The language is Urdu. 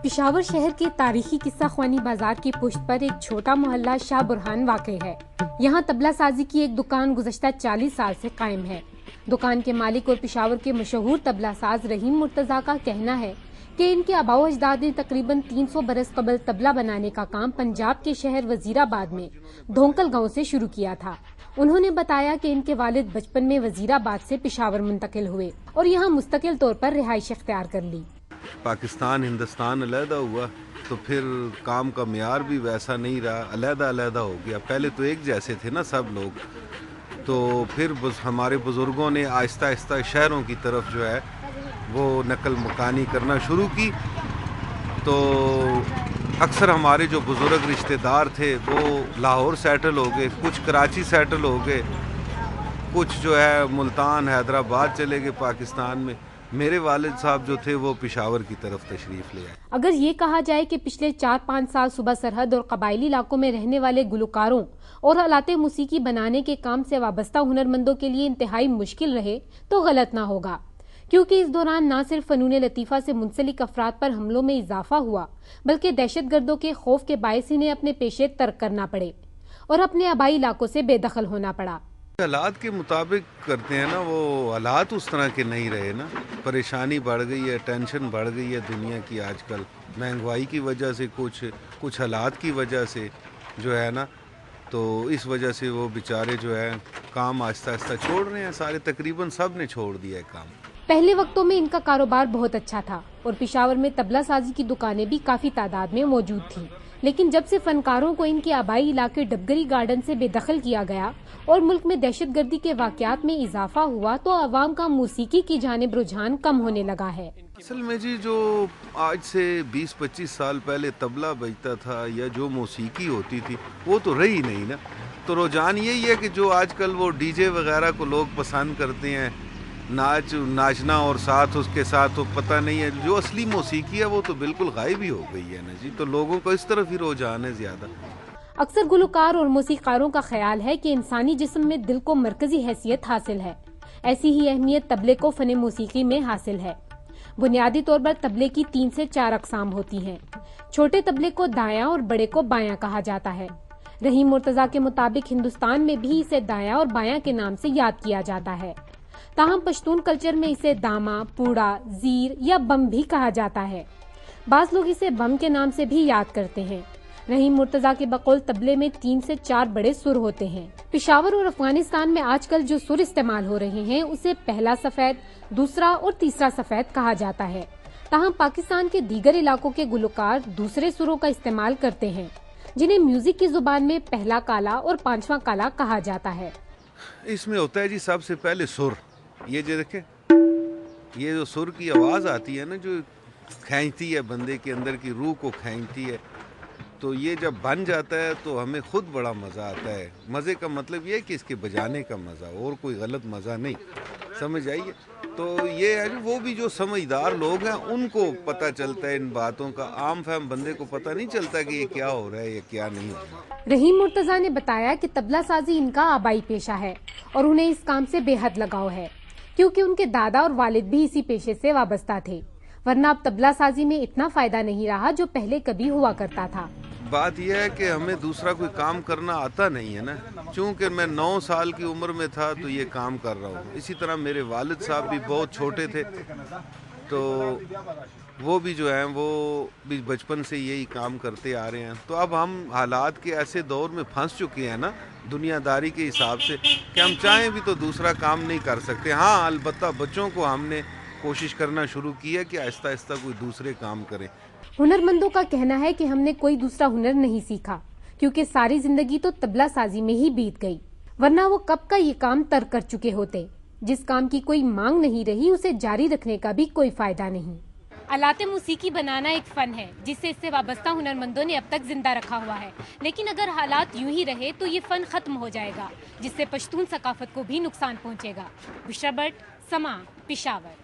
پشاور شہر کے تاریخی قصہ خوانی بازار کی پشت پر ایک چھوٹا محلہ شاہ برہان واقع ہے۔ یہاں طبلہ سازی کی ایک دکان گزشتہ 40 سال سے قائم ہے۔ دکان کے مالک اور پشاور کے مشہور طبلہ ساز رحیم مرتضیٰ کا کہنا ہے کہ ان کے آباء و اجداد نے تقریباً 300 برس قبل طبلہ بنانے کا کام پنجاب کے شہر وزیر آباد میں دھونکل گاؤں سے شروع کیا تھا۔ انہوں نے بتایا کہ ان کے والد بچپن میں وزیر آباد سے پشاور منتقل ہوئے اور یہاں مستقل طور پر رہائش اختیار کر لی۔ پاکستان ہندوستان علیحدہ ہوا تو پھر کام کا معیار بھی ویسا نہیں رہا، علیحدہ علیحدہ ہو گیا۔ پہلے تو ایک جیسے تھے نا سب لوگ، تو پھر ہمارے بزرگوں نے آہستہ آہستہ شہروں کی طرف جو ہے وہ نقل مکانی کرنا شروع کی۔ تو اکثر ہمارے جو بزرگ رشتہ دار تھے وہ لاہور سیٹل ہو گئے، کچھ کراچی سیٹل ہو گئے، کچھ جو ہے ملتان حیدرآباد چلے گئے پاکستان میں۔ میرے والد صاحب جو تھے وہ پشاور کی طرف تشریف لے آئے۔ اگر یہ کہا جائے کہ پچھلے 4-5 سال صوبہ سرحد اور قبائلی علاقوں میں رہنے والے گلوکاروں اور آلات موسیقی بنانے کے کام سے وابستہ ہنرمندوں کے لیے انتہائی مشکل رہے تو غلط نہ ہوگا، کیونکہ اس دوران نہ صرف فنون لطیفہ سے منسلک افراد پر حملوں میں اضافہ ہوا، بلکہ دہشت گردوں کے خوف کے باعث انہیں اپنے پیشے ترک کرنا پڑے اور اپنے آبائی علاقوں سے بے دخل ہونا پڑا۔ حالات کے مطابق کرتے ہیں نا، وہ حالات اس طرح کے نہیں رہے نا، پریشانی بڑھ گئی ہے، ٹینشن بڑھ گئی ہے دنیا کی آج کل، مہنگائی کی وجہ سے، کچھ حالات کی وجہ سے جو ہے نا، تو اس وجہ سے وہ بیچارے جو ہے کام آہستہ آہستہ چھوڑ رہے ہیں، سارے تقریباً سب نے چھوڑ دیا ہے کام۔ پہلے وقتوں میں ان کا کاروبار بہت اچھا تھا اور پشاور میں طبلہ سازی کی دکانیں بھی کافی تعداد میں موجود تھیں، لیکن جب سے فنکاروں کو ان کے آبائی علاقے ڈبگری گارڈن سے بے دخل کیا گیا اور ملک میں دہشت گردی کے واقعات میں اضافہ ہوا تو عوام کا موسیقی کی جانب رجحان کم ہونے لگا ہے۔ اصل میں جی جو آج سے 20-25 سال پہلے طبلہ بجتا تھا یا جو موسیقی ہوتی تھی وہ تو رہی نہیں نا، تو رجحان یہی ہے کہ جو آج کل وہ ڈی جے وغیرہ کو لوگ پسند کرتے ہیں، ناچنا اور ساتھ اس کے ساتھ وہ پتہ نہیں ہے، جو اصلی موسیقی ہے وہ تو بالکل غائب ہی ہو گئی ہے نا جی، تو لوگوں کو اس طرف ہی رجحان ہے زیادہ۔ اکثر گلوکار اور موسیقاروں کا خیال ہے کہ انسانی جسم میں دل کو مرکزی حیثیت حاصل ہے، ایسی ہی اہمیت طبلے کو فن موسیقی میں حاصل ہے۔ بنیادی طور پر طبلے کی 3 سے 4 اقسام ہوتی ہیں۔ چھوٹے طبلے کو دایاں اور بڑے کو بایاں کہا جاتا ہے۔ رحیم مرتضیٰ کے مطابق ہندوستان میں بھی اسے دایاں اور بایاں کے نام سے یاد کیا جاتا ہے، تاہم پشتون کلچر میں اسے داما، پوڑا، زیر یا بم بھی کہا جاتا ہے۔ بعض لوگ اسے بم کے نام سے بھی یاد کرتے ہیں۔ رحیم مرتضیٰ کے بقول طبلے میں 3 سے 4 بڑے سر ہوتے ہیں۔ پشاور اور افغانستان میں آج کل جو سر استعمال ہو رہے ہیں اسے پہلا سفید، دوسرا اور تیسرا سفید کہا جاتا ہے، تاہم پاکستان کے دیگر علاقوں کے گلوکار دوسرے سروں کا استعمال کرتے ہیں، جنہیں میوزک کی زبان میں پہلا کالا اور 5واں کالا کہا جاتا ہے۔ اس میں ہوتا ہے جی سب سے پہلے سر، یہ جو دیکھیں یہ جو سر کی آواز آتی ہے نا، جو کھینچتی ہے بندے کے اندر کی روح کو کھینچتی ہے، تو یہ جب بن جاتا ہے تو ہمیں خود بڑا مزہ آتا ہے۔ مزے کا مطلب یہ ہے کہ اس کے بجانے کا مزہ، اور کوئی غلط مزہ نہیں، سمجھ آئیے؟ تو یہ ہے وہ بھی جو سمجھدار لوگ ہیں ان کو پتہ چلتا ہے ان باتوں کا، عام فہم بندے کو پتہ نہیں چلتا کہ یہ کیا ہو رہا ہے یا کیا نہیں ہو رہا۔ رحیم مرتضیٰ نے بتایا کہ طبلہ سازی ان کا آبائی پیشہ ہے اور انہیں اس کام سے بے حد لگاؤ ہے، کیونکہ ان کے دادا اور والد بھی اسی پیشے سے وابستہ تھے، ورنہ اب طبلہ سازی میں اتنا فائدہ نہیں رہا جو پہلے کبھی ہوا کرتا تھا۔ بات یہ ہے کہ ہمیں دوسرا کوئی کام کرنا آتا نہیں ہے نا، چونکہ میں 9 سال کی عمر میں تھا تو یہ کام کر رہا ہوں۔ اسی طرح میرے والد صاحب بھی بہت چھوٹے تھے تو وہ بھی جو ہیں وہ بھی بچپن سے یہی کام کرتے آ رہے ہیں، تو اب ہم حالات کے ایسے دور میں پھنس چکے ہیں نا دنیا داری کے حساب سے کہ ہم چاہیں بھی تو دوسرا کام نہیں کر سکتے۔ ہاں البتہ بچوں کو ہم نے کوشش کرنا شروع کی ہے کہ آہستہ آہستہ کوئی دوسرے کام کریں۔ ہنرمندوں کا کہنا ہے کہ ہم نے کوئی دوسرا ہنر نہیں سیکھا، کیونکہ ساری زندگی تو طبلہ سازی میں ہی بیت گئی، ورنہ وہ کب کا یہ کام ترک کر چکے ہوتے۔ جس کام کی کوئی مانگ نہیں رہی اسے جاری رکھنے کا بھی کوئی فائدہ نہیں۔ آلات موسیقی بنانا ایک فن ہے جسے اس سے وابستہ ہنرمندوں نے اب تک زندہ رکھا ہوا ہے، لیکن اگر حالات یوں ہی رہے تو یہ فن ختم ہو جائے گا، جس سے پشتون ثقافت کو بھی نقصان پہنچے گا۔ بشرا بٹ، سما، پشاور۔